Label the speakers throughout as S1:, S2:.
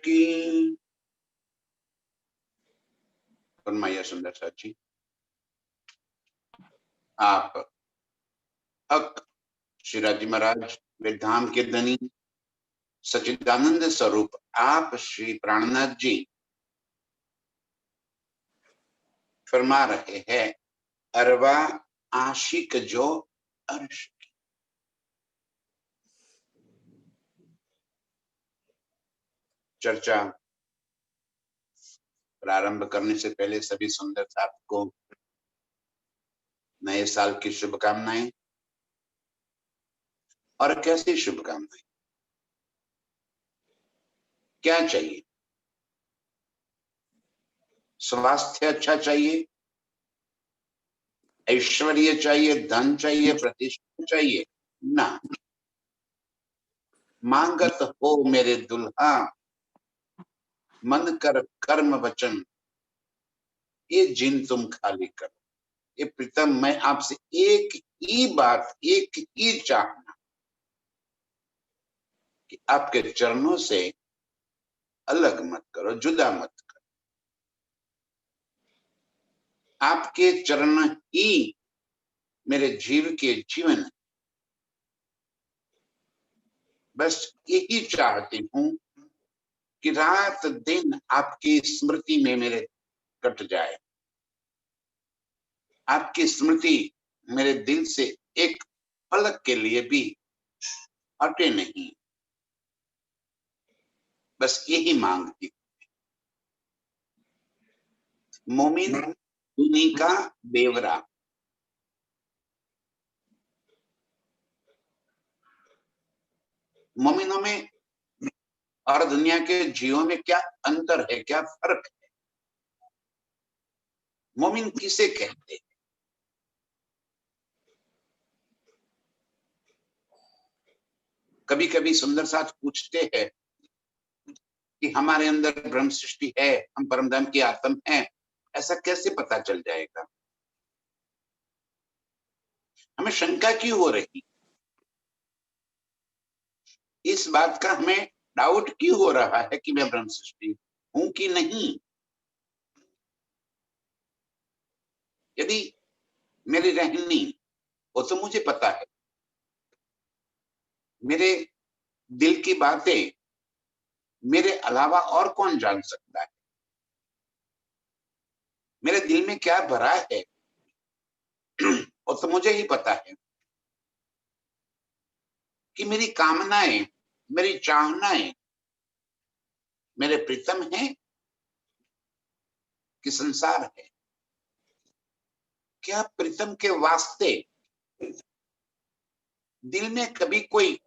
S1: की। फरमाइए सुंदर साथ जी। आप हक श्रीराजी महाराज वे धाम के धनी सच्चिदानंद स्वरूप आप श्री प्राणनाथ जी फरमा रहे हैं, अरवा आशिक जो अर्श। चर्चा प्रारंभ करने से पहले सभी सुंदर साथ को नए साल की शुभकामनाएं। और कैसी शुभकामनाएं? क्या चाहिए? स्वास्थ्य अच्छा चाहिए, ऐश्वर्य चाहिए, धन चाहिए, प्रतिष्ठा चाहिए ना। मांगत हो मेरे दुल्हा मन कर कर्म वचन, ये जिन तुम खाली करो। ये प्रीतम मैं आपसे एक ही बात, एक ही चाहना कि आपके चरणों से अलग मत करो, जुदा मत करो। आपके चरण ही मेरे जीव के जीवन, बस यही चाहती हूं कि रात दिन आपकी स्मृति में मेरे कट जाए। आपकी स्मृति मेरे दिल से एक पलक के लिए भी हटे नहीं, बस यही मांगती। मोमिन दुनी का बेवरा। मोमिनों में और दुनिया के जीवों में क्या अंतर है, क्या फर्क है? मोमिन किसे कहते हैं? कभी कभी सुंदर साथ पूछते हैं कि हमारे अंदर ब्रह्म सृष्टि है, हम परमधाम की आत्म हैं, ऐसा कैसे पता चल जाएगा? हमें शंका क्यों हो रही? इस बात का हमें डाउट क्यों हो रहा है कि मैं ब्रह्म सृष्टि हूं कि नहीं? यदि मेरी रहनी वो तो मुझे पता है, मेरे दिल की बातें मेरे अलावा और कौन जान सकता है? मेरे दिल में क्या भरा है वो तो मुझे ही पता है। कि मेरी कामनाएं, मेरी चाहनाएं मेरे प्रीतम है कि संसार है? क्या प्रीतम के वास्ते दिल में कभी कोई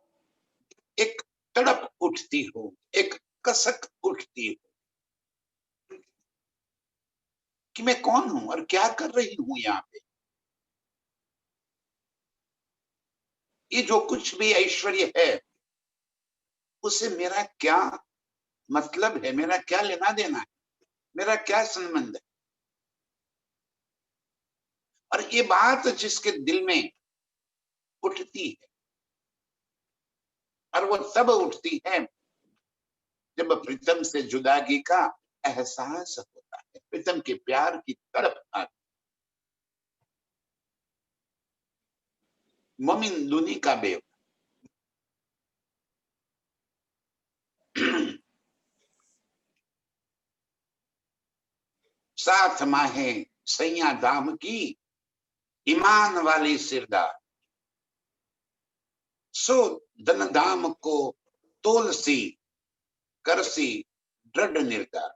S1: एक तड़प उठती हो, एक कसक उठती हो कि मैं कौन हूं और क्या कर रही हूं यहाँ पे? ये जो कुछ भी ऐश्वर्य है उससे मेरा क्या मतलब है, मेरा क्या लेना देना है, मेरा क्या संबंध है? और ये बात जिसके दिल में उठती है, और वो तब उठती है जब प्रीतम से जुदागी का एहसास होता है, प्रीतम के प्यार की तड़प आती। मोमिन दुनी का बेव। साथ माहे सैया दाम की ईमान वाली सिरदार, सो धन दाम को तोलसी करसी दृढ़ निर्धार।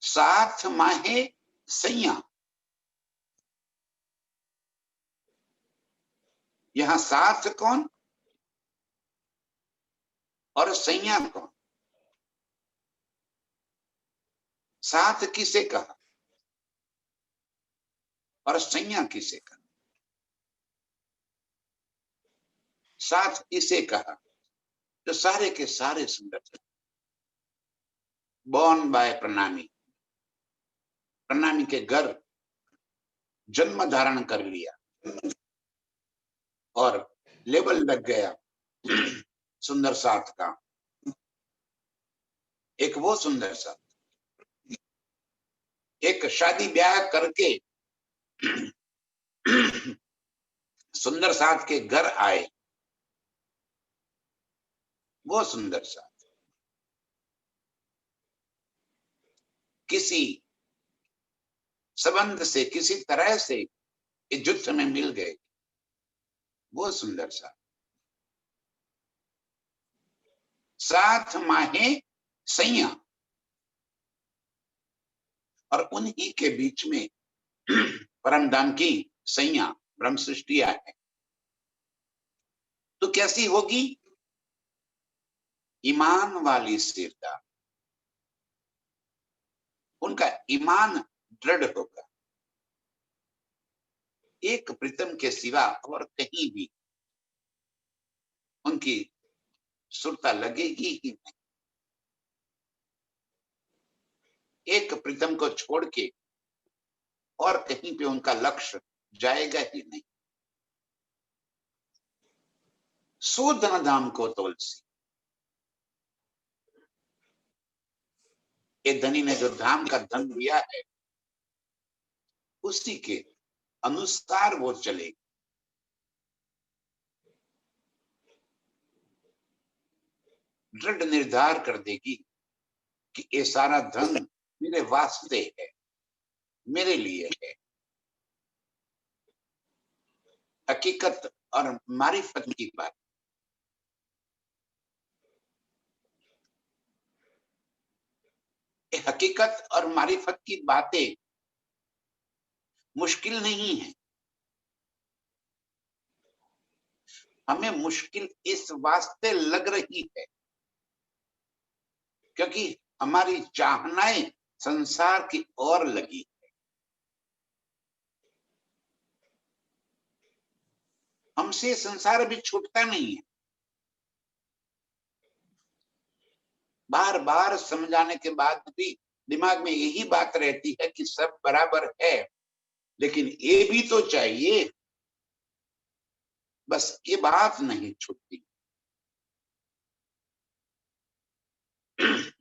S1: साथ माहे सैया, यहां साथ कौन और सैया कौन? साथ किसे कहा और सैया किसे कहा? साथ इसे कहा जो सारे के सारे सुंदर थे। बॉर्न बाय प्रणामी, प्रणामी के घर जन्म धारण कर लिया और लेवल लग गया सुंदर साथ का, एक वो सुंदर साथ, एक शादी ब्याह करके सुंदर साथ के घर आए, वो सुंदर साथ। किसी संबंध से, किसी तरह से युद्ध में मिल गए, वो सुंदर साथ। 7 माहे सैया, और उन्हीं के बीच में परम धाम की सैया ब्रह्म सृष्टिया है। तो कैसी होगी? ईमान वाली सिरदार, उनका ईमान दृढ़ होगा। एक प्रीतम के सिवा और कहीं भी उनकी सुरता लगेगी ही नहीं। एक प्रीतम को छोड़ के और कहीं पे उनका लक्ष्य जाएगा ही नहीं। सो धन धाम को तुलसी, ये धनी ने जो धाम का धन दिया है, उसी के अनुसार वो चलेगी। दृढ़ निर्धार कर देगी कि ये सारा धन मेरे वास्ते है, मेरे लिए है। हकीकत और मारिफत की बात, ये हकीकत और मारिफत की बातें मुश्किल नहीं है। हमें मुश्किल इस वास्ते लग रही है क्योंकि हमारी चाहनाएं संसार की ओर लगी है। हमसे संसार अभी छूटता नहीं है। बार बार समझाने के बाद भी दिमाग में यही बात रहती है कि सब बराबर है, लेकिन ये भी तो चाहिए। बस ये बात नहीं छूटती।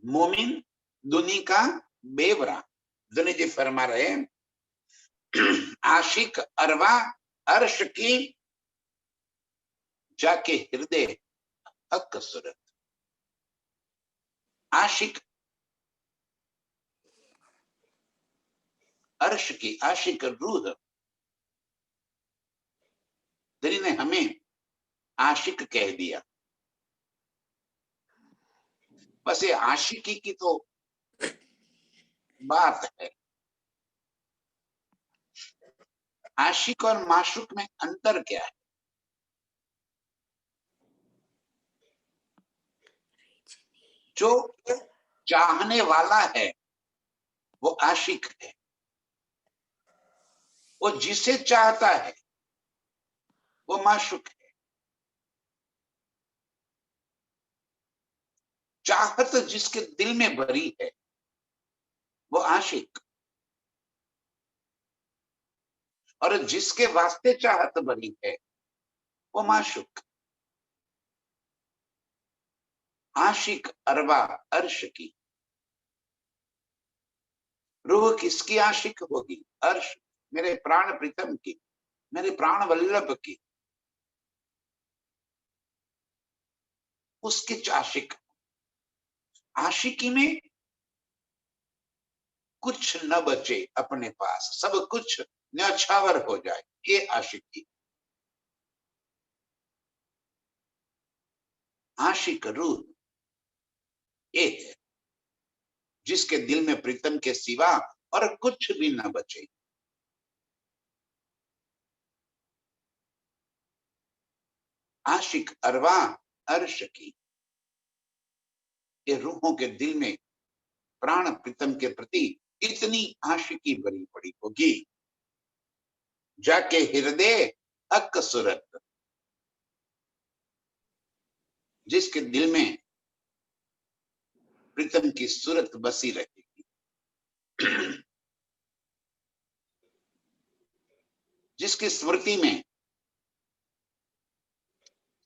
S1: मोमिन दुनी का बेवरा, दुनी जी फरमा रहे, आशिक अरवा अर्श की जाके हृदय हक सूरत। आशिक अर्श की, आशिक रूह। दरी ने हमें आशिक कह दिया। बस ये आशिकी की तो बात है। आशिक और माशुक में अंतर क्या है? जो चाहने वाला है वो आशिक है, वो जिसे चाहता है वो माशुक है। चाहत जिसके दिल में भरी है वो आशिक, और जिसके वास्ते चाहत भरी है वो माशुक। आशिक अरवा अर्श की। रूह किसकी आशिक होगी? अर्श, मेरे प्राण प्रीतम की, मेरे प्राण वल्लभ की, उसकी आशिक। आशिकी में कुछ न बचे अपने पास, सब कुछ न्यौछावर हो जाए, ये आशिकी। आशिक रूह ये है जिसके दिल में प्रीतम के सिवा और कुछ भी न बचे। आशिक अरवा अर्श की, ये रूहों के दिल में प्राण प्रीतम के प्रति इतनी आशिकी भरी पड़ी होगी, जाके हृदय अक सूरत, जिसके दिल में प्रीतम की सूरत बसी रहेगी, जिसकी स्मृति में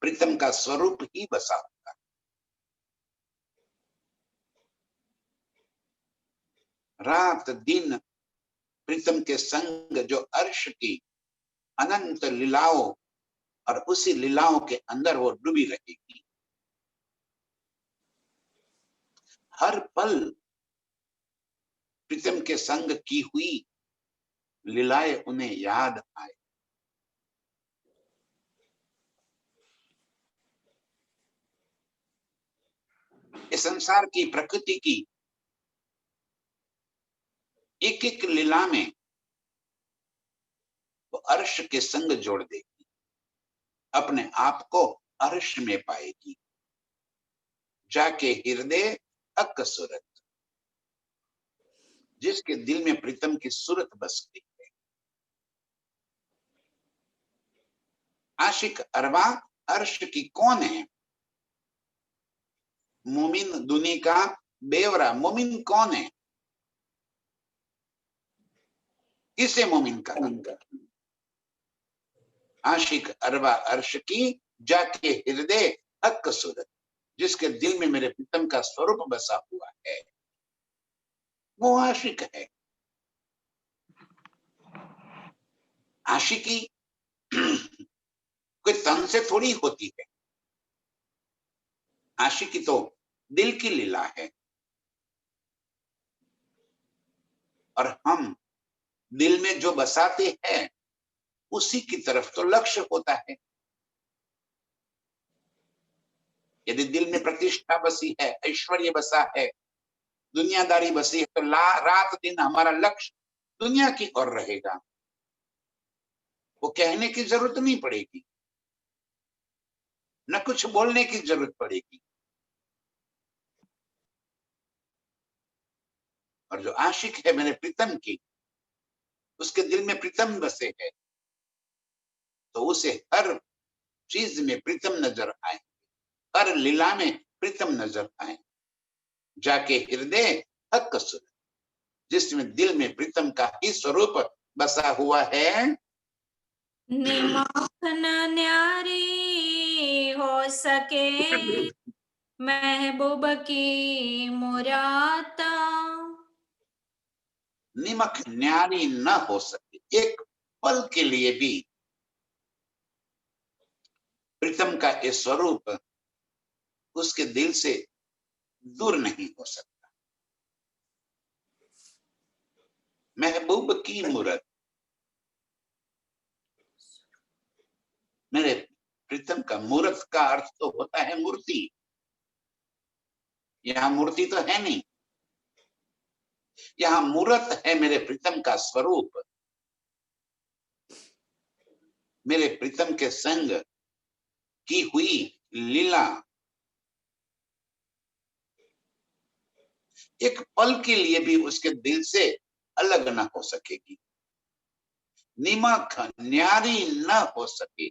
S1: प्रीतम का स्वरूप ही बसा होता है। रात दिन प्रीतम के संग जो अर्श की अनंत लीलाओं और उसी लीलाओं के अंदर वो डूबी रहेगी। हर पल प्रीतम के संग की हुई लीलाएं उन्हें याद आए। इस संसार की प्रकृति की एक एक लीला में वो अर्श के संग जोड़ देगी, अपने आप को अर्श में पाएगी। जाके हृदय अक सूरत, जिसके दिल में प्रीतम की सूरत बस गई है। आशिक अरबा अर्श की कौन है? मोमिन दुनी का बेवरा। मोमिन कौन है? किसे मोमिन कहा? आशिक अरबा अर्श की, जाके हृदय हक सूरत, जिसके दिल में मेरे प्रीतम का स्वरूप बसा हुआ है, वो आशिक है। आशिकी कोई तन से थोड़ी होती है। आशिकी तो दिल की लीला है। और हम दिल में जो बसाते हैं उसी की तरफ तो लक्ष्य होता है। यदि दिल में प्रतिष्ठा बसी है, ऐश्वर्य बसा है, दुनियादारी बसी है, तो रात दिन हमारा लक्ष्य दुनिया की ओर रहेगा। वो कहने की जरूरत नहीं पड़ेगी, न कुछ बोलने की जरूरत पड़ेगी। और जो आशिक है मेरे प्रीतम की, उसके दिल में प्रीतम बसे है, तो उसे हर चीज में प्रीतम नजर आए, हर लीला में प्रीतम नजर आए। जाके हृदय हक सूरत, जिसमें दिल में प्रीतम का ही स्वरूप बसा हुआ है।
S2: निमखन न्यारी हो सके महबूब की मुराता।
S1: निमक न्यारी न हो सके, एक पल के लिए भी प्रीतम का ये स्वरूप उसके दिल से दूर नहीं हो सकता। महबूब की मूरत, मेरे प्रीतम का मूरत का अर्थ तो होता है मूर्ति। यहाँ मूर्ति तो है नहीं, यहाँ मूरत है मेरे प्रीतम का स्वरूप। मेरे प्रीतम के संग की हुई लीला एक पल के लिए भी उसके दिल से अलग न हो सकेगी। निमक न्यारी न हो सके।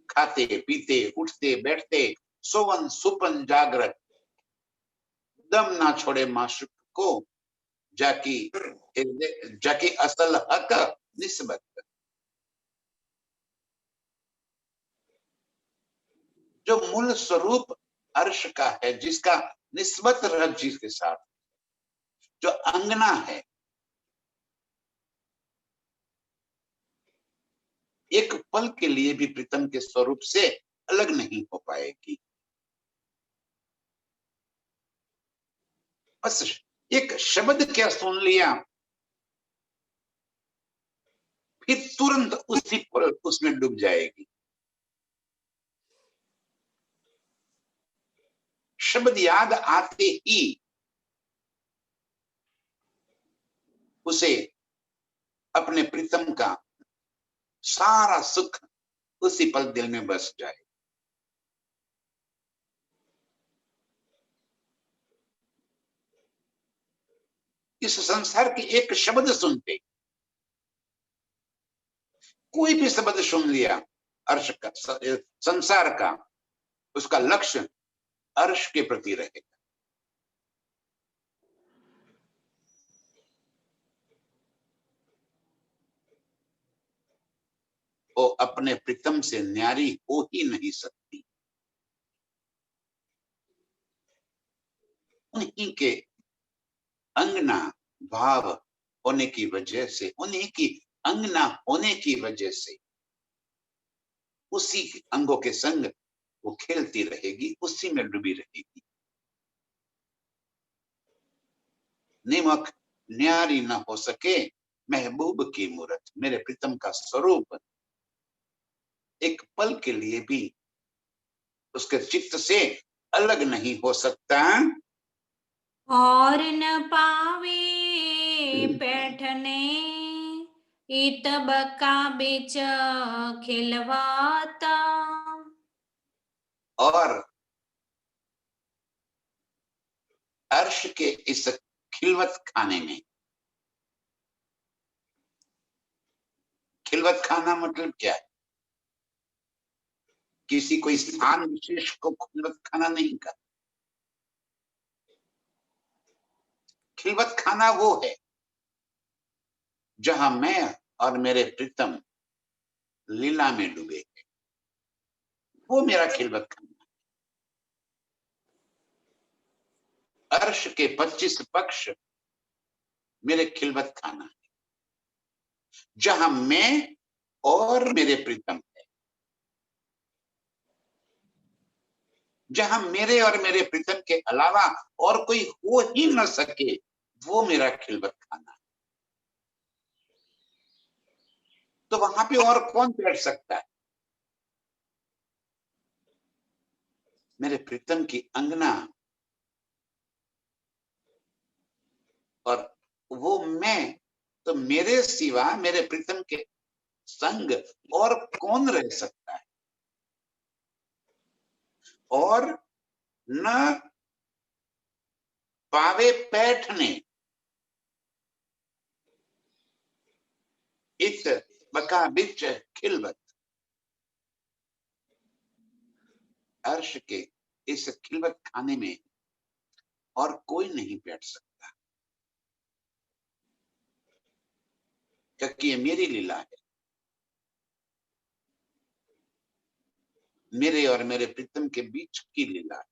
S1: खाते पीते उठते बैठते सोवन सुपन जागृत, दम ना छोड़े माशूक को, जाकी असल हक निस्बत। जो मूल स्वरूप अर्श का है, जिसका निस्बत रब जी के साथ, जो अंगना है, एक पल के लिए भी प्रीतम के स्वरूप से अलग नहीं हो पाएगी। बस एक शब्द क्या सुन लिया, फिर तुरंत उसी पल उसमें डूब जाएगी। शब्द याद आते ही उसे अपने प्रीतम का सारा सुख उसी पल दिल में बस जाए। इस संसार के एक शब्द सुनते, कोई भी शब्द सुन लिया अर्श का, संसार का, उसका लक्ष्य अर्श के प्रति रहेगा। वो अपने प्रीतम से न्यारी हो ही नहीं सकती। उन्हीं के अंगना भाव होने की वजह से, उन्हीं की अंगना होने की वजह से उसी अंगों के संग वो खेलती रहेगी, उसी में डूबी रहेगी। निमक न्यारी न हो सके महबूब की मूरत, मेरे प्रीतम का स्वरूप एक पल के लिए भी उसके चित्त से अलग नहीं हो सकता।
S2: और न पावे पैठने इत बका बिच खिलवाता।
S1: और अर्श के इस खिलवत खाने में, खिलवत खाना मतलब क्या है? किसी कोई स्थान विशेष को खिलवत खाना नहीं का। खिलवत खाना वो है जहां मैं और मेरे प्रीतम लीला में डूबे हैं, वो मेरा खिलवत खाना। अर्श के 25 पक्ष मेरे खिलवत खाना है, जहां मैं और मेरे प्रीतम है, जहां मेरे और मेरे प्रीतम के अलावा और कोई हो ही न सके, वो मेरा खिलवत खाना है। तो वहां पे और कौन बैठ सकता है? मेरे प्रीतम की अंगना, और वो मैं, तो मेरे सिवा मेरे प्रीतम के संग और कौन रह सकता है? और न पावे पैठने इत बका बिच खिलवत, अर्श के इस खिलवत खाने में और कोई नहीं बैठ सकता, क्योंकि ये मेरी लीला है, मेरे और मेरे प्रीतम के बीच की लीला है,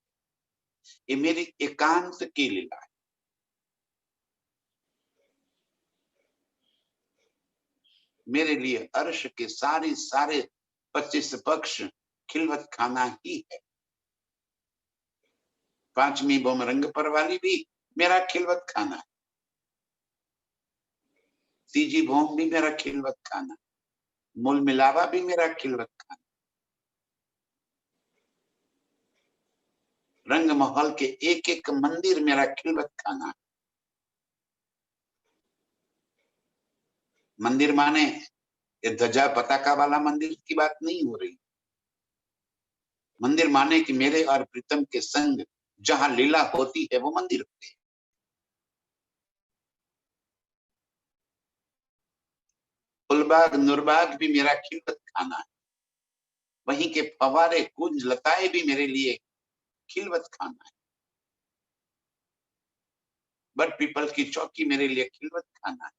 S1: ये मेरी एकांत की लीला है। मेरे लिए अर्श के सारे 25 पक्ष खिलवत खाना ही है। पांचवी बोम रंग पर वाली भी मेरा खिलवत खाना है, तीजी भोम भी मेरा खिलवत खाना, मूल मिलावा भी मेरा खिलवत खाना, रंग महल के एक एक मंदिर मेरा खिलवत खाना है। मंदिर माने ये ध्वजा पताका वाला मंदिर की बात नहीं हो रही। मंदिर माने कि मेरे और प्रीतम के संग जहां लीला होती है वो मंदिर होते हैं। फुलबाग नुरबाग भी मेरा खिलवत खाना है, वहीं के फवारे कुंज लताएं भी मेरे लिए खिलवत खाना है, बट पीपल की चौकी मेरे लिए खिलवत खाना है,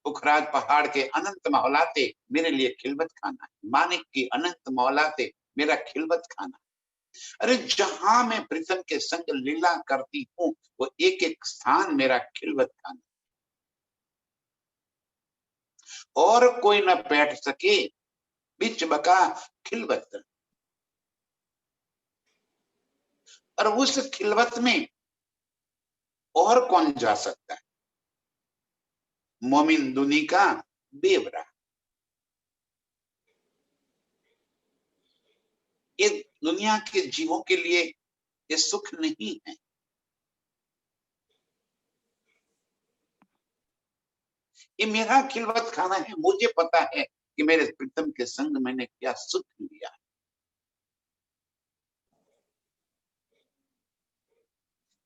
S1: पुखराज पहाड़ के अनंत मौलाते मेरे लिए खिलवत खाना है, मानिक की अनंत मौलाते मेरा खिलवत खाना है। अरे जहां मैं प्रीतम के संग लीला करती हूँ वो एक एक स्थान मेरा खिलवत खाना, और कोई न बैठ सके बिच बका खिलवत। और उस खिलवत में और कौन जा सकता है? मोमिन दुनी का बेवरा। ये दुनिया के जीवों के लिए ये सुख नहीं है। ये मेरा खिलवत खाना है। मुझे पता है कि मेरे प्रीतम के संग मैंने क्या सुख लिया,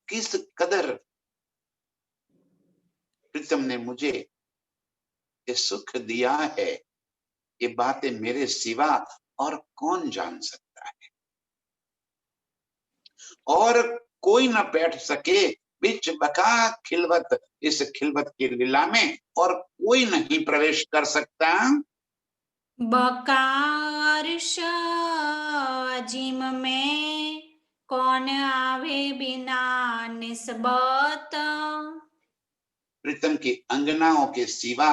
S1: किस कदर प्रीतम ने मुझे ये सुख दिया है, ये बातें मेरे सिवा और कौन जान सकता है। और कोई न बैठ सके बिच बका खिलवत, इस खिलवत की लीला में और कोई नहीं प्रवेश कर सकता।
S2: बकार्श अजीम में कौन आवे बिना निस्बत।
S1: प्रीतम की अंगनाओं के सिवा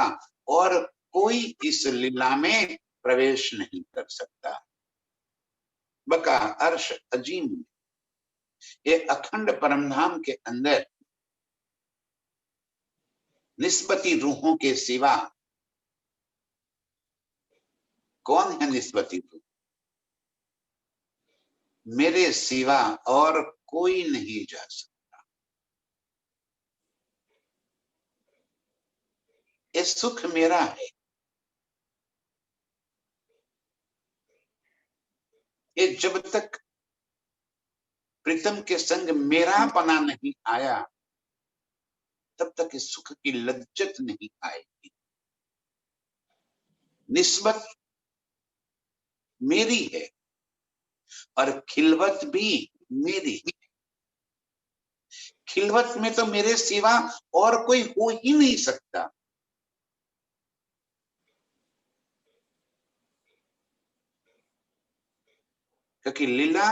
S1: और कोई इस लीला में प्रवेश नहीं कर सकता। बका अर्श अजीम, ये अखंड परमधाम के अंदर निस्बती रूहों के सिवा कौन है निस्बती रूह? मेरे सिवा और कोई नहीं जा सकता। ये सुख मेरा है, ये जब तक प्रीतम के संग मेरा पना नहीं आया तब तक इस सुख की लज्जत नहीं आएगी। निस्बत मेरी है और खिलवत भी मेरी है। खिलवत में तो मेरे सिवा और कोई हो ही नहीं सकता। क्योंकि लीला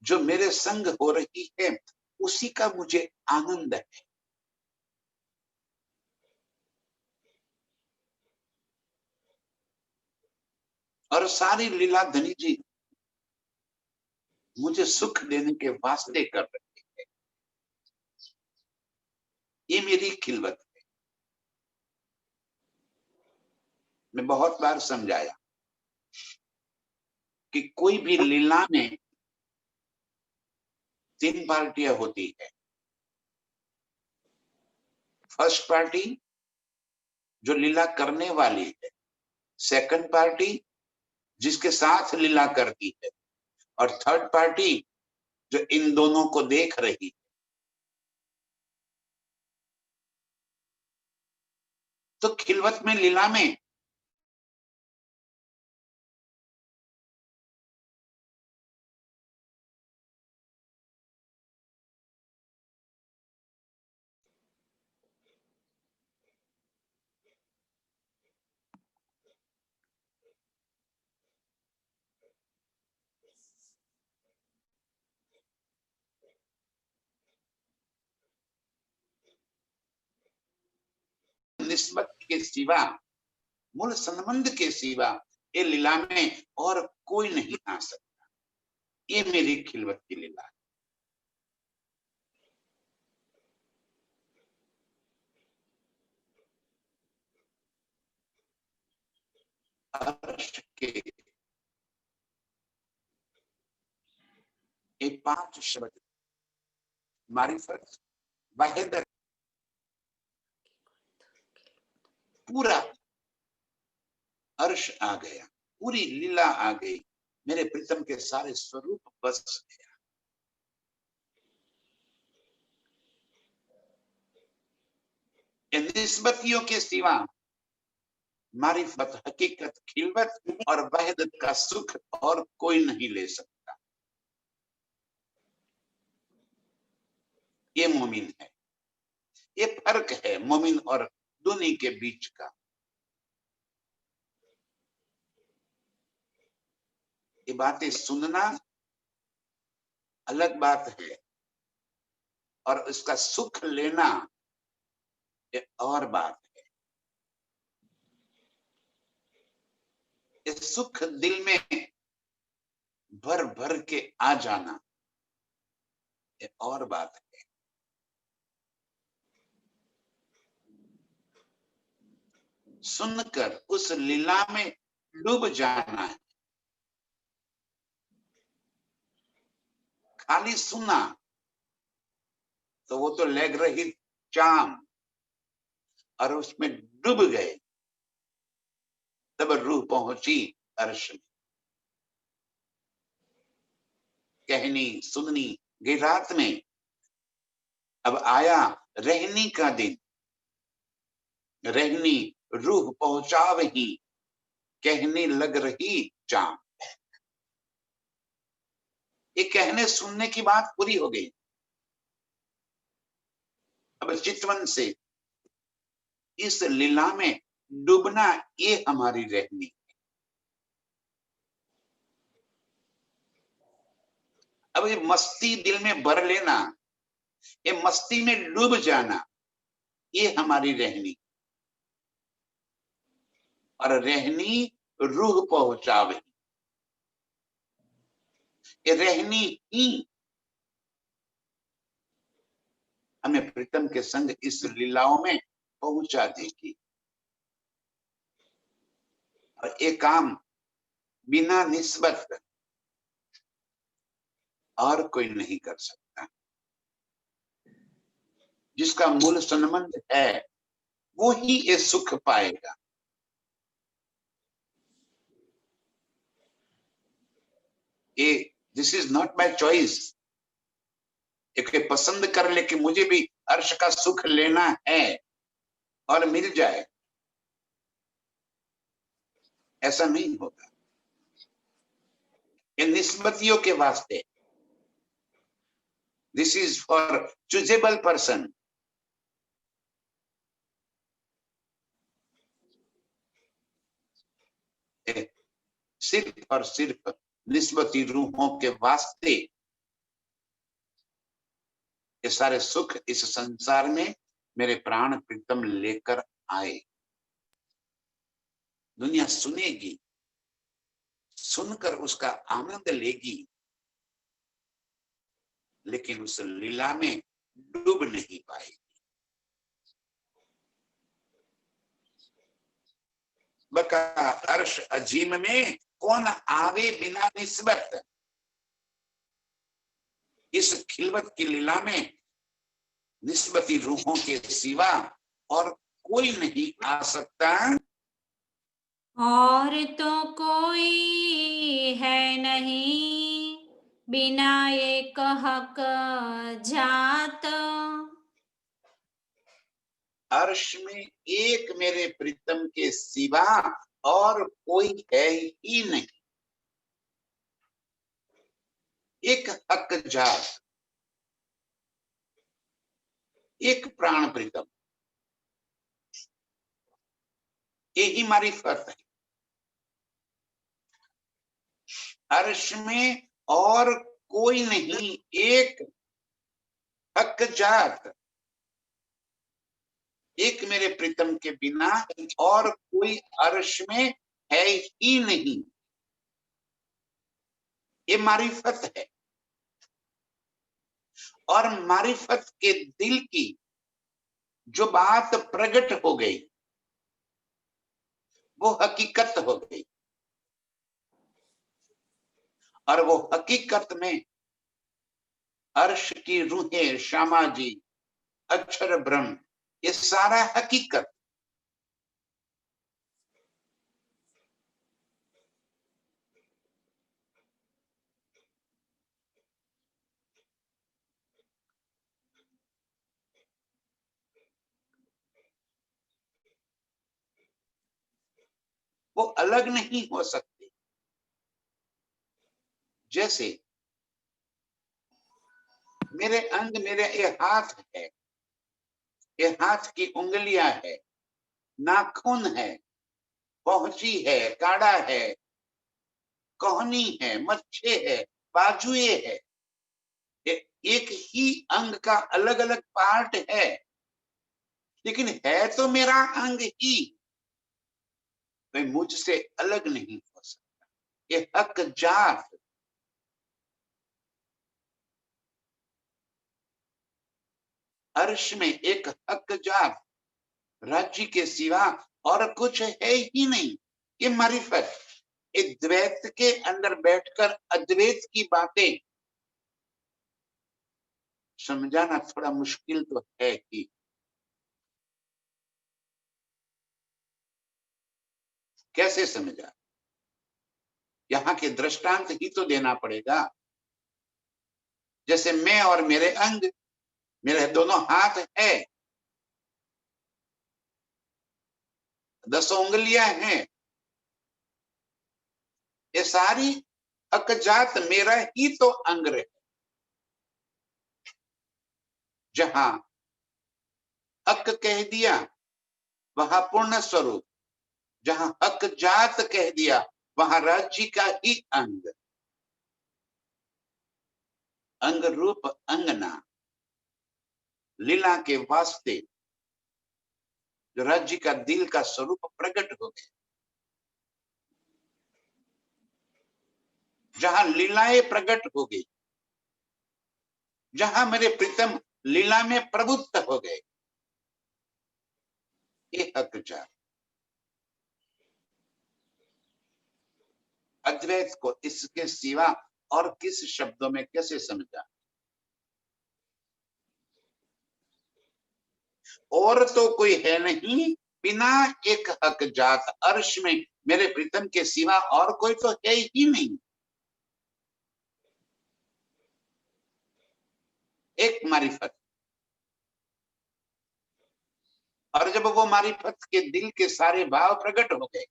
S1: जो मेरे संग हो रही है उसी का मुझे आनंद है। और सारी लीला धनी जी मुझे सुख देने के वास्ते कर रहे हैं। ये मेरी खिलवत है। मैं बहुत बार समझाया कि कोई भी लीला में 3 पार्टियां होती है। फर्स्ट पार्टी जो लीला करने वाली है, सेकंड पार्टी जिसके साथ लीला करती है, और थर्ड पार्टी जो इन दोनों को देख रही है। तो खिलवत में लीला में निस्बत के सिवा, मूल संबंध के सिवा ये लीला में और कोई नहीं आ सकता। ये मेरी खिलवत की लीला है। अर्श के ये 5 शब्द मारिफत, वाहिदत, पूरा अर्श आ गया, पूरी लीला आ गई, मेरे प्रीतम के सारे स्वरूप बस गया। इन निस्बतियों के सिवा मारिफत, हकीकत, खिलवत और वहदत का सुख और कोई नहीं ले सकता। ये मोमिन है। ये फर्क है मोमिन और दुनी के बीच का। ये बातें सुनना अलग बात है और उसका सुख लेना ये और बात है। ये सुख दिल में भर भर के आ जाना ये और बात है। सुनकर उस लीला में डूब जाना है। खाली सुना तो वो तो लग रही चाम और उसमें डूब गए, तब रूह पहुंची अर्श में। कहनी सुननी गई रात में, अब आया रहनी का दिन। रहनी रूह पहुंचा वही, कहने लग रही चाम। ये कहने सुनने की बात पूरी हो गई। अब चितवन से इस लीला में डूबना ये हमारी रहनी। अब ये मस्ती दिल में भर लेना, ये मस्ती में डूब जाना, ये हमारी रहनी। और रहनी रूह पहुंचावे, ये रहनी ही हमें प्रीतम के संग इस लीलाओं में पहुंचा देगी। और ये काम बिना निस्बत और कोई नहीं कर सकता। जिसका मूल संबंध है वो ही ये सुख पाएगा। ये this is not my choice, एक पसंद कर ले कि मुझे भी अर्श का सुख लेना है और मिल जाए, ऐसा नहीं होगा। ये निस्बतियों के वास्ते, दिस इज फॉर चूजेबल पर्सन। सिर्फ और सिर्फ निस्बती रूहों के वास्ते ये सारे सुख इस संसार में मेरे प्राण प्रीतम लेकर आए। दुनिया सुनेगी, सुनकर उसका आनंद लेगी, लेकिन उस लीला में डूब नहीं पाएगी। बका अर्श अजीम में कौन आवे बिना निस्बत। इस खिलवत की लीला में निस्बती रूहों के सिवा और कोई नहीं आ सकता।
S2: और तो कोई है नहीं बिना एक हक जात।
S1: अर्श में एक मेरे प्रीतम के सिवा और कोई है ही नहीं। एक हक जात, एक प्राण प्रीतम, यही मारिफत है। अर्श में और कोई नहीं, एक हक जात, एक मेरे प्रीतम के बिना और कोई अर्श में है ही नहीं। ये मारिफत है। और मारिफत के दिल की जो बात प्रकट हो गई वो हकीकत हो गई। और वो हकीकत में अर्श की रूहें, श्यामा जी, अक्षर ब्रह्म, ये सारा हकीकत। वो अलग नहीं हो सकती। जैसे मेरे अंग, मेरे ये हाथ है, ये हाथ की उंगलियां है, नाखून है, पहुंची है, काड़ा है, कोहनी है, मच्छे है, बाजुए है। ये एक ही अंग का अलग अलग पार्ट है, लेकिन है तो मेरा अंग ही। मैं मुझसे अलग नहीं हो सकता। ये हक जात, अर्श में एक हक जात राज्य के सिवा और कुछ है ही नहीं। ये मारिफत, ये द्वैत के अंदर बैठकर अद्वैत की बातें समझाना थोड़ा मुश्किल तो है ही। कैसे समझा? यहाँ के दृष्टांत ही तो देना पड़ेगा। जैसे मैं और मेरे अंग, मेरे दोनों हाथ है, 10 उंगलियां हैं, ये सारी हकजात मेरा ही तो अंग है। जहां हक कह दिया वहां पूर्ण स्वरूप, जहां हक जात कह दिया वहां राज्य का ही अंग, अंग रूप अंगना लीला के वास्ते जो राज्य का दिल का स्वरूप प्रकट हो गया, जहां लीलाएं प्रकट हो गई, जहां मेरे प्रीतम लीला में प्रबुद्ध हो गए, ये हक जात। अद्वैत को इसके सिवा और किस शब्दों में कैसे समझा? और तो कोई है नहीं बिना एक हक जात, अर्श में मेरे प्रीतम के सिवा और कोई तो है ही नहीं। एक मारिफत, और जब वो मारिफत के दिल के सारे भाव प्रकट हो गए,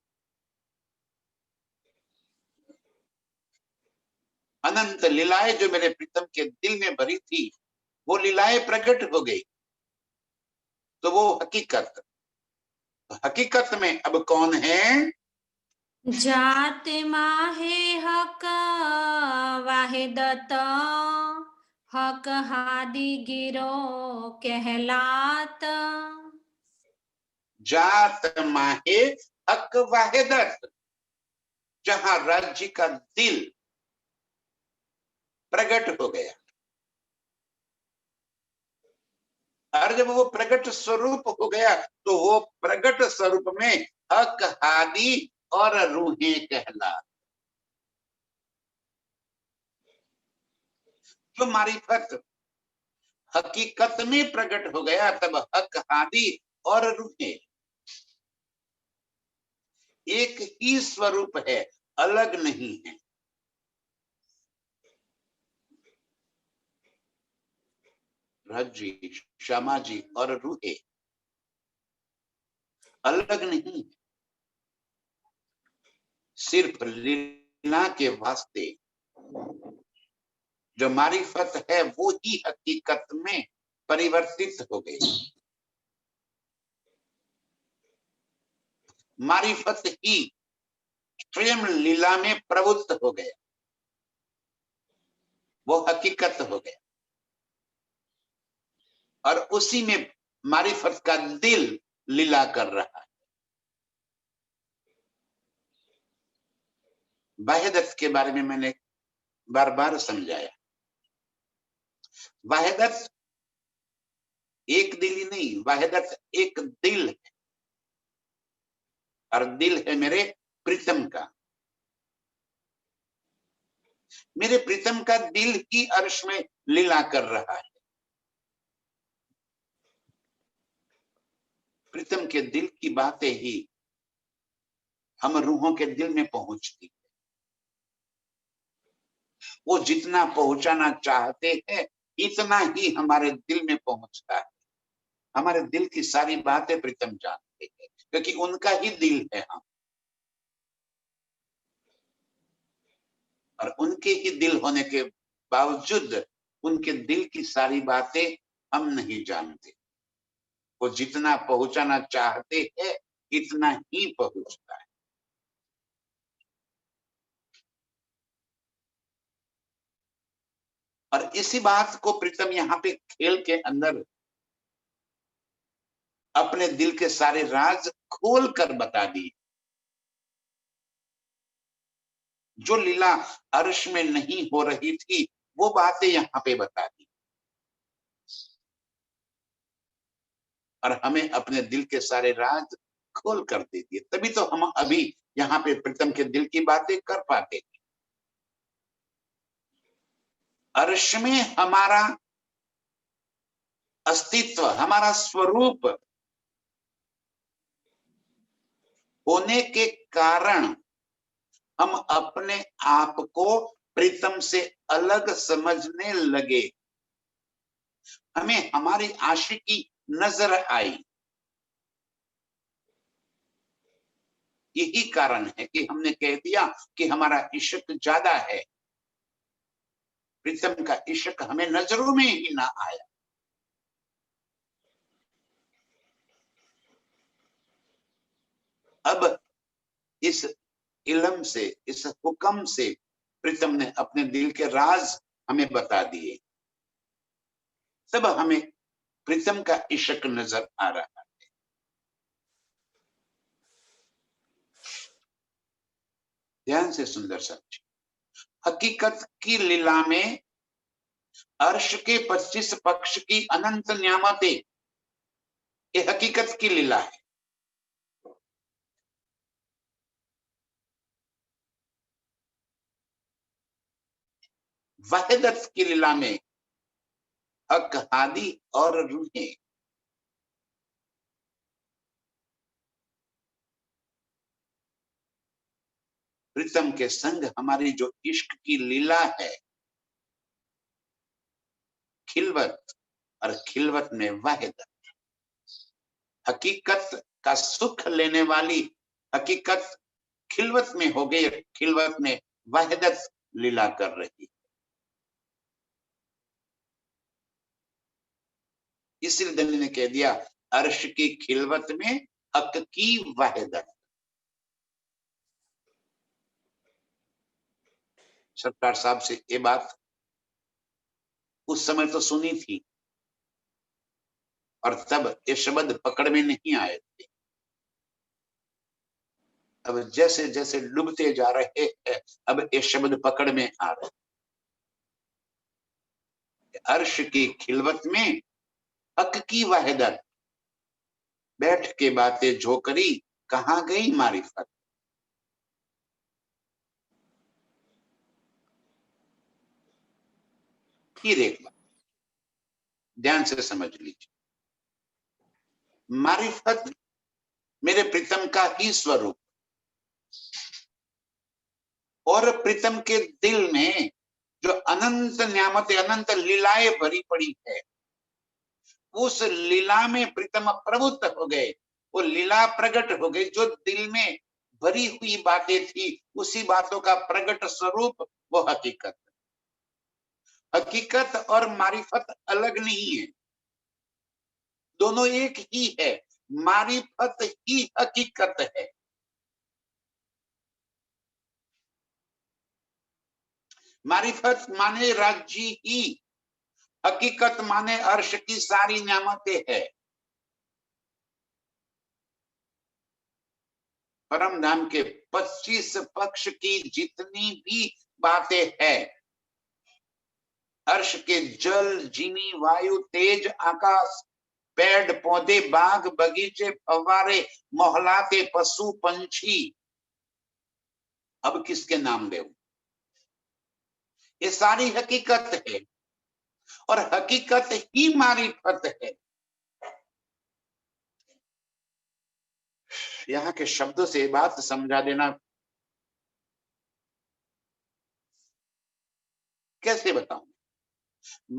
S1: अनंत लीलाएं जो मेरे प्रीतम के दिल में भरी थी वो लीलाएं प्रकट हो गई, तो वो हकीकत, हकीकत में अब कौन है?
S2: जात माहे हक वाहिदत, हक हादि गिरो कहलात।
S1: जात माहे हक वाहिदत, जहां राज्य का दिल प्रकट हो गया, और जब वो प्रकट स्वरूप हो गया तो वो प्रकट स्वरूप में हक हादी और रूहें कहला। जो मारिफत हकीकत में प्रकट हो गया तब हक हादी और रूहें एक ही स्वरूप है, अलग नहीं है। रज्जी, श्यामा जी और रूहें अलग नहीं है, सिर्फ लीला के वास्ते जो मारिफत है वो ही हकीकत में परिवर्तित हो गई। मारिफत ही स्वयं लीला में प्रवृत्त हो गया, वो हकीकत हो गया, और उसी में मारिफत का दिल लीला कर रहा है। वाहिदत के बारे में मैंने बार बार समझाया, वाहिदत एक दिल ही नहीं, वाहिदत एक दिल है, और दिल है मेरे प्रीतम का। मेरे प्रीतम का दिल ही अर्श में लीला कर रहा है। प्रीतम के दिल की बातें ही हम रूहों के दिल में पहुंचती, वो जितना पहुंचाना चाहते हैं इतना ही हमारे दिल में पहुंचता है। हमारे दिल की सारी बातें प्रीतम जानते हैं क्योंकि उनका ही दिल है हम, और उनके ही दिल होने के बावजूद उनके दिल की सारी बातें हम नहीं जानते। वो जितना पहुंचाना चाहते हैं इतना ही पहुंचता है। और इसी बात को प्रीतम यहाँ पे खेल के अंदर अपने दिल के सारे राज खोल कर बता दी। जो लीला अर्श में नहीं हो रही थी वो बातें यहाँ पे बता दी, और हमें अपने दिल के सारे राज खोल कर दे दिए। तभी तो हम अभी यहाँ पे प्रीतम के दिल की बातें कर पाते। अर्श में हमारा अस्तित्व, हमारा स्वरूप होने के कारण हम अपने आप को प्रीतम से अलग समझने लगे। हमें हमारी आशिकी नजर आई। यही कारण है कि हमने कह दिया कि हमारा इश्क ज्यादा है, प्रीतम का इश्क हमें नजरों में ही ना आया। अब इस इल्म से, इस हुक्म से प्रीतम ने अपने दिल के राज हमें बता दिए। तब हमें प्रीतम का इश्क नजर आ रहा है। ध्यान से सुंदर समझिए, हकीकत की लीला में अर्श के 25 पक्ष की अनंत न्यामतें, ये हकीकत की लीला है। वहदत की लीला में हक, हादी और रूहें, प्रीतम के संग हमारी जो इश्क की लीला है, खिलवत और खिलवत में वहदत, हकीकत का सुख लेने वाली हकीकत खिलवत में हो गई, खिलवत में वहदत लीला कर रही। इसलिए दली ने कह दिया, अर्श की खिलवत में हक की वहदत। सरकार साहब से ये बात उस समय तो सुनी थी, और तब ये शब्द पकड़ में नहीं आए थे। अब जैसे जैसे डूबते जा रहे हैं, अब ये शब्द पकड़ में आ रहे। अर्श की खिलवत में हक की वहदत, बैठ के बातें जो करी, कहां गई मारिफत। फिर एक बात ध्यान से समझ लीजिए, मारिफत मेरे प्रीतम का ही स्वरूप, और प्रीतम के दिल में जो अनंत न्यामतें, अनंत लीलाएं भरी पड़ी है, उस लीला में प्रीतम प्रवृत्त हो गए, वो लीला प्रकट हो गई। जो दिल में भरी हुई बातें थी, उसी बातों का प्रकट स्वरूप वो हकीकत। हकीकत और मारिफत अलग नहीं है, दोनों एक ही है। मारिफत ही हकीकत है। मारिफत माने राज्य ही, हकीकत माने अर्श की सारी न्यामतें है। परम धाम के 25 पक्ष की जितनी भी बातें हैं, अर्श के जल, जीनी, वायु, तेज, आकाश, पेड़ पौधे, बाग बगीचे, फव्वारे, मोहलाते, पशु पंछी, अब किसके नाम ले? ये सारी हकीकत है, और हकीकत ही मारिफत है। यहाँ के शब्दों से बात समझा देना कैसे बताऊं?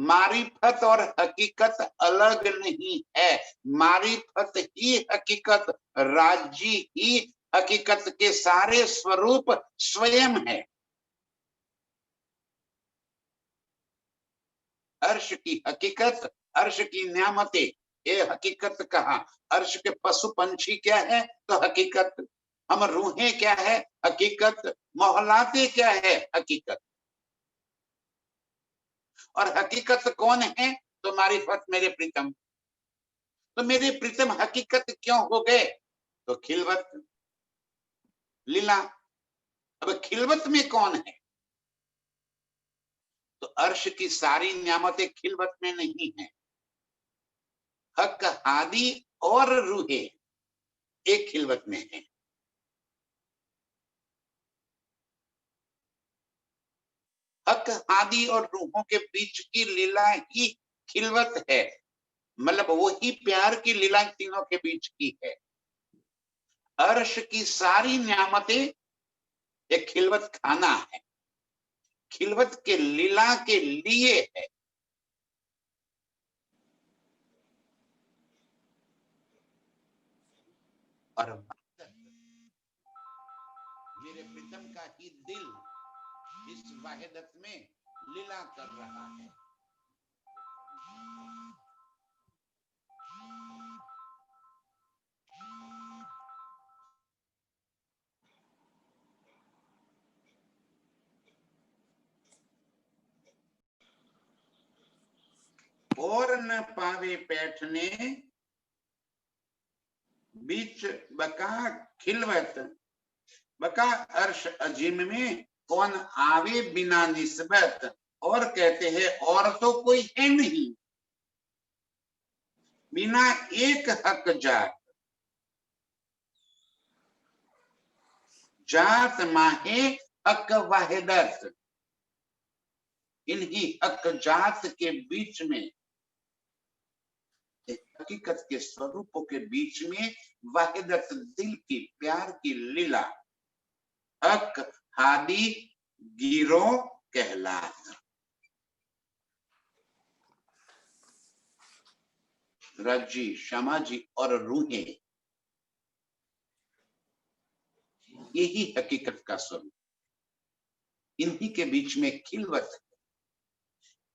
S1: मारिफत और हकीकत अलग नहीं है, मारिफत ही हकीकत, राज्य ही हकीकत के सारे स्वरूप स्वयं है। अर्श की हकीकत, अर्श की न्यामतें, ये हकीकत कहा। अर्श के पशु पंछी क्या है? तो हकीकत। हम रूहें क्या है? हकीकत। मोहलाते क्या है? हकीकत। और हकीकत कौन है? तो मारिफत मेरे प्रीतम। तो मेरे प्रीतम हकीकत क्यों हो गए? तो खिलवत, लीला। अब खिलवत में कौन है? तो अर्श की सारी न्यामतें खिलवत में नहीं है। हक, हादी और रूहे एक खिलवत में है। हक, हादी और रूहों के बीच की लीला ही खिलवत है। मतलब वही प्यार की लीला तीनों के बीच की है। अर्श की सारी न्यामतें एक खिलवत खाना है, खिलवत के लीला के लिए है। और मेरे प्रीतम का ही दिल इस वाहिदत में लीला कर रहा है। और न पावे बैठने बीच बका खिलवत। बका अर्श अजीम में कौन आवे बिना निस्बत। और कहते हैं और तो कोई है नहीं बिना एक हक जात। जात माहे हक वाहिदत। इन्हीं हक जात के बीच में हकीकत के स्वरूपों के बीच में वाहिदत दिल की प्यार की लीला हक हादी गिरो कहलात। रज्जी श्यामा जी और रूहें यही हकीकत का स्वरूप। इन्हीं के बीच में खिलवत है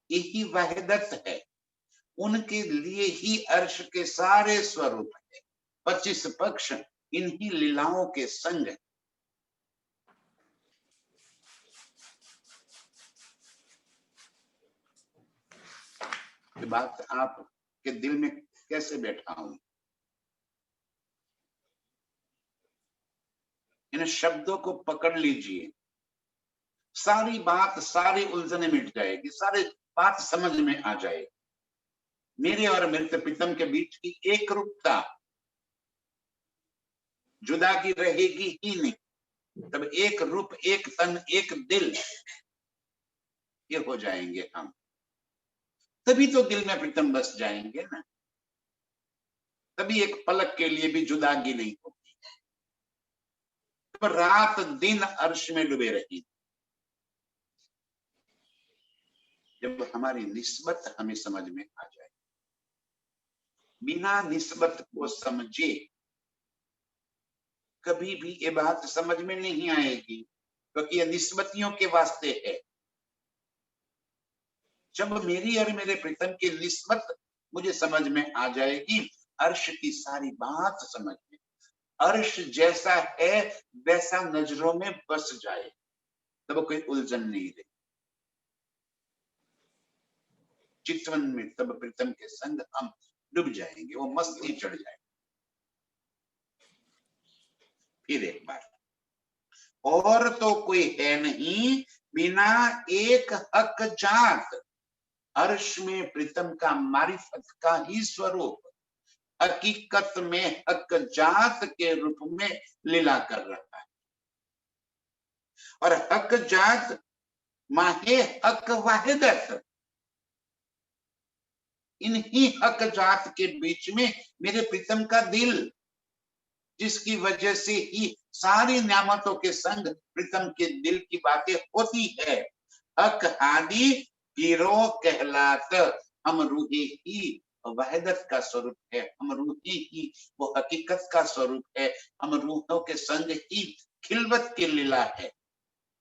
S1: यही वाहिदत है। उनके लिए ही अर्श के सारे स्वरूप है। 25 पक्ष इन्हीं लीलाओं के संग है। ये बात आपके दिल में कैसे बैठा हूं। इन शब्दों को पकड़ लीजिए सारी बात सारी उलझने मिट जाएगी सारी बात समझ में आ जाएगी। मेरे और मृत प्रीतम के बीच की एक रूपता जुदागी रहेगी ही नहीं। तब एक रूप एक तन एक दिल ये हो जाएंगे हम। तभी तो दिल में प्रीतम बस जाएंगे ना। तभी एक पलक के लिए भी जुदागी नहीं होगी। तो रात दिन अर्श में डूबे रही। जब हमारी निस्बत हमें समझ में आ जाए बिना निस्बत को समझे कभी भी ये बात समझ में नहीं आएगी क्योंकि ये निस्बतियों के वास्ते है। जब मेरी और मेरे प्रीतम की निस्बत मुझे समझ में आ जाएगी अर्श की सारी बात समझ में अर्श जैसा है वैसा नजरों में बस जाए तब कोई उलझन नहीं रही। चितवन में तब प्रीतम के संग हम डूब जाएंगे वो मस्ती चढ़ जाएगी। फिर एक बार और तो कोई है नहीं बिना एक हक जात। अर्श में प्रीतम का मारिफत का ही स्वरूप हकीकत में हक जात के रूप में लीला कर रहा है। और हक जात माहे हक वाहिदत। इन्हीं हक जात के बीच में मेरे प्रीतम का दिल जिसकी वजह से ही सारी नियामतों के संग प्रीतम के दिल की बातें होती है। हक हादी गिरो कहलात। हम रूहे ही वहदत का स्वरूप है। हम रूहे ही वो हकीकत का स्वरूप है। हम रूहों के संग ही खिलवत की लीला है।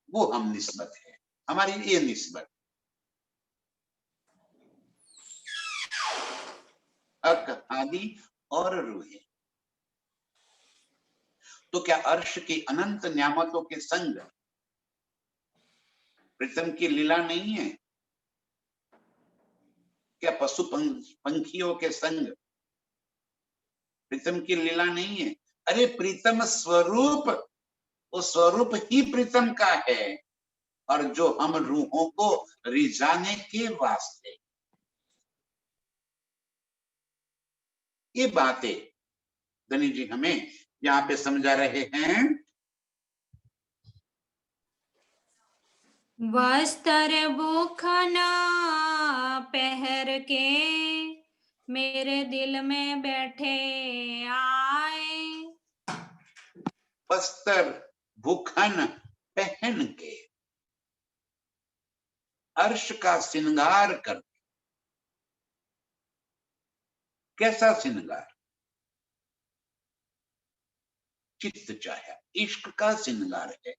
S1: वो हम निस्बत है हमारी ये निस्बत। हक हादी और रूहे तो क्या अर्श की अनंत नियामतों के संग प्रीतम की लीला नहीं है। क्या पशु पंखियों के संग प्रीतम की लीला नहीं है। अरे प्रीतम स्वरूप वो स्वरूप ही प्रीतम का है और जो हम रूहों को रिझाने के वास्ते ये बातें धनी जी हमें यहाँ पे समझा रहे हैं।
S2: वस्त्र बुखना पहर के मेरे दिल में बैठे आए।
S1: वस्त्र भूखन पहन के अर्श का श्रृंगार कर। कैसा श्रृंगार चित्त चाहे इश्क का श्रृंगार है।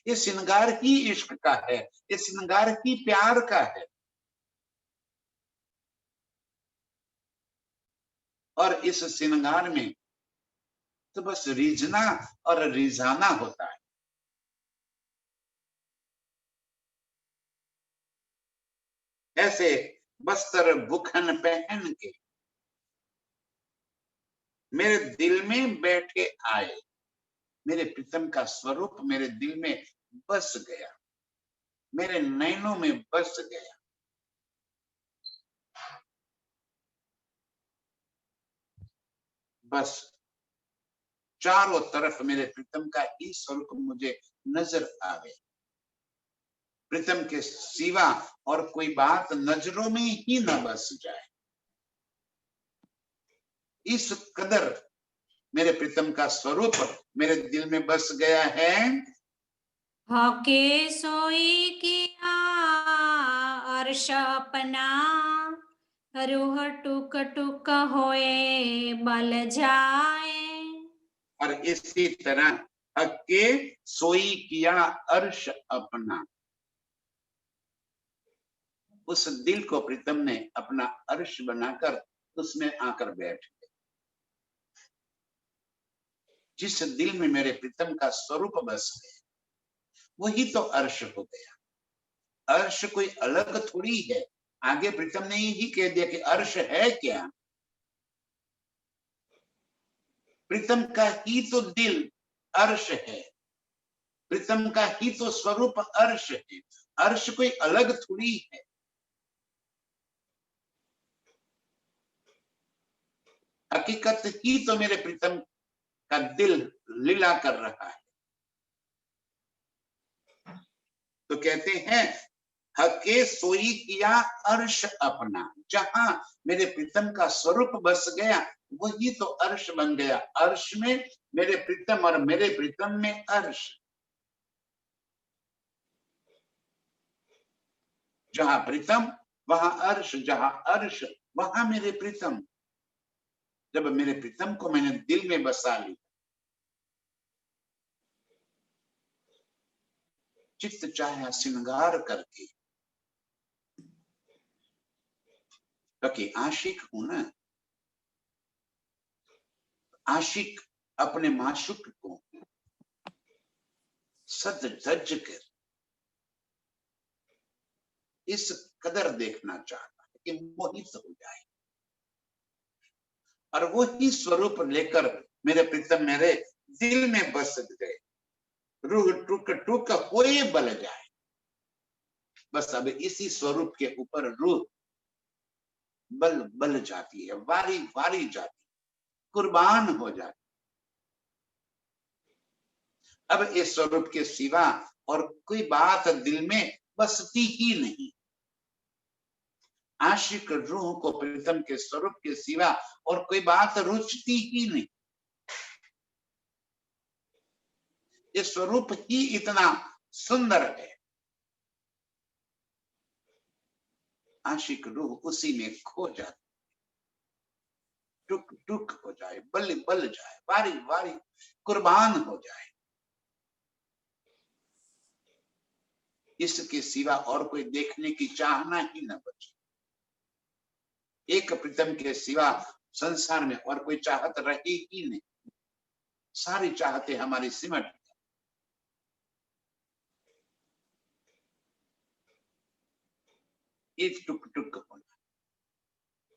S1: ये श्रृंगार ही इश्क का है। ये श्रृंगार ही प्यार का है। और इस श्रृंगार में तो बस रिझना और रिझाना होता है। ऐसे वस्त्र भूखन पहन के मेरे दिल में बैठे आए। मेरे प्रीतम का स्वरूप मेरे दिल में बस गया, मेरे नैनों में बस गया। बस चारों तरफ मेरे प्रीतम का ही स्वरूप मुझे नजर आवे। प्रीतम के सिवा और कोई बात नजरों में ही न बस जाए। इस कदर मेरे प्रीतम का स्वरूप मेरे दिल में बस गया है।
S2: हके सोई किया अर्श अपना, रूह टुक टुक होए बल जाए।
S1: और इसी तरह हके सोई किया अर्श अपना, उस दिल को प्रीतम ने अपना अर्श बनाकर उसमें आकर बैठ गए। जिस दिल में मेरे प्रीतम का स्वरूप बस गया वही तो अर्श हो गया। अर्श कोई अलग थोड़ी है। आगे प्रीतम ने यही कह दिया कि अर्श है क्या? प्रीतम का ही तो दिल अर्श है, प्रीतम का ही तो स्वरूप अर्श है। अर्श कोई अलग थोड़ी है। हकीकत ही तो मेरे प्रीतम का दिल लीला कर रहा है। तो कहते हैं हके सोई किया अर्श अपना, जहां मेरे प्रीतम का स्वरूप बस गया वही तो अर्श बन गया। अर्श में मेरे प्रीतम और मेरे प्रीतम में अर्श। जहां प्रीतम वहां अर्श, जहां अर्श वहां मेरे प्रीतम। जब मेरे प्रीतम को मैंने दिल में बसा लिया, चित्त चाहे श्रृंगार करके, क्योंकि आशिक हूं ना। आशिक अपने माशूक को सज धज कर इस कदर देखना चाहता है कि मोहित हो जाए, और वो ही स्वरूप लेकर मेरे प्रीतम मेरे दिल में बस गए। रूह टुक टुक होए बल जाए। बस अब इसी स्वरूप के ऊपर रूह बल बल जाती है, वारी वारी जाती, कुर्बान हो जाती। अब इस स्वरूप के सिवा और कोई बात दिल में बसती ही नहीं। आशिक रूह को प्रीतम के स्वरूप के सिवा और कोई बात रुचती ही नहीं। ये स्वरूप ही इतना सुंदर है। आशिक रूह उसी में खो जाती, टुक टुक हो जाए, बल बल जाए, वारी वारी कुर्बान हो जाए। इसके सिवा और कोई देखने की चाहना ही न बचे। एक प्रीतम के सिवा संसार में और कोई चाहत रही ही नहीं। सारी चाहते हमारी सिमट। एक टुक टुक होना,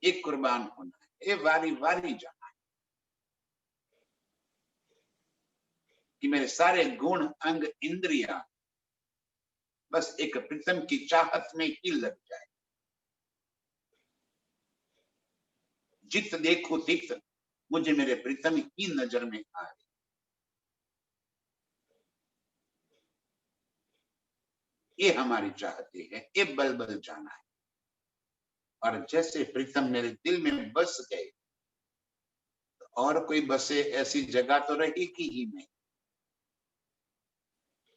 S1: एक कुर्बान होना, एक वारी वारी जाना है कि मेरे सारे गुण अंग इंद्रिया बस एक प्रीतम की चाहत में ही लग जाए। जित देखो तित मुझे मेरे प्रीतम ही नजर में आए। ये हमारी चाहते हैं, ये बल बल जाना है। और जैसे प्रीतम मेरे दिल में बस गए तो और कोई बसे ऐसी जगह तो रहेगी ही नहीं।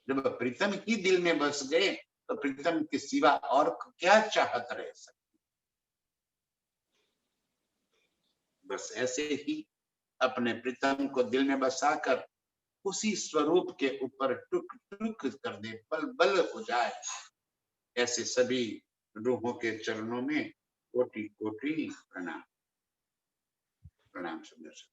S1: जब प्रीतम ही दिल में बस गए तो प्रीतम के सिवा और क्या चाहत रह सकती। बस ऐसे ही अपने प्रीतम को दिल में बसाकर उसी स्वरूप के ऊपर टुक टुक कर दे, बल बल हो जाए। ऐसे सभी रूहों के चरणों में कोटि कोटि प्रणाम। प्रणाम सुंदर।